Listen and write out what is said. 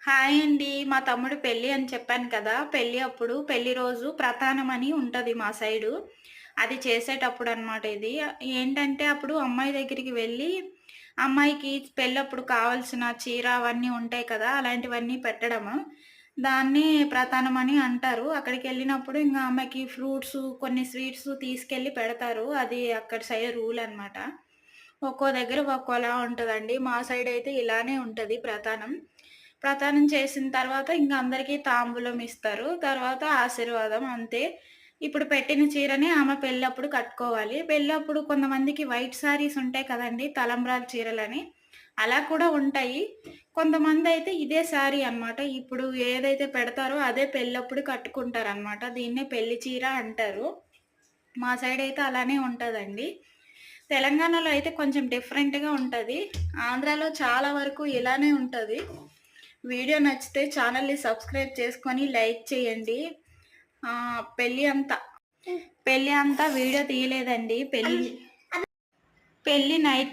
Hi అండి. మా తమ్ముడు పెళ్లి అని చెప్పాను కదా! పెళ్లి అప్పుడు పెళ్లి రోజు ప్రతానం అని ఉంటది మా సైడు. అది చేసేటప్పుడనమాట ఇది. ఏంటంటే అప్పుడు అమ్మాయి దగ్గరికి వెళ్ళి, అమ్మాయికి పెళ్ళప్పుడు కావాల్సిన చీర అవన్నీ ఉంటాయి కదా! అలాంటివన్నీ పెట్టడము. దాన్ని ప్రతానం అని అంటారు. అక్కడికెళ్ళినప్పుడు ఇంగ ఆమెకి ఫ్రూట్సు, కొన్ని స్వీట్సు తీసుకెళ్ళి పెడతారు. అది అక్కడి సైడ్ రూల్ అనమాట. ఒక్కో దగ్గర ఒక్కోలా ఉంటదండి. మా సైడయితే ఇలానే ఉంటది ప్రతానం. ప్రతానం చేసిన తర్వాత ఇంక అందరికీ తాంబూలం ఇస్తారు. తర్వాత ఆశీర్వాదం అంతే. ఇప్పుడు పెట్టిన చీరని ఆమె పెళ్ళప్పుడు కట్టుకోవాలి. పెళ్ళప్పుడు కొంతమందికి వైట్ శారీస్ ఉంటాయి కదండీ! తలంబ్రాలు చీరలని. అలా కూడా ఉంటాయి. కొంతమందయితే ఇదే శారీ అన్నమాట. ఇప్పుడు ఏదైతే పెడతారో అదే పెళ్ళప్పుడు కట్టుకుంటారనమాట. దీన్నే పెళ్లి చీర అంటారు. మా సైడయితే అలానే ఉంటదండి. తెలంగాణలో అయితే కొంచెం డిఫరెంట్‌గా ఉంటది. ఆంధ్రాలో చాలా వరకు ఇలానే ఉంటది. వీడియో నచ్చితే ఛానెల్‌ని సబ్స్క్రైబ్ చేసుకొని లైక్ చేయండి. ఆహ్, పెళ్లి అంతా పెళ్లి అంతా వీడియో తీయలేదండి. పెళ్లి నైట్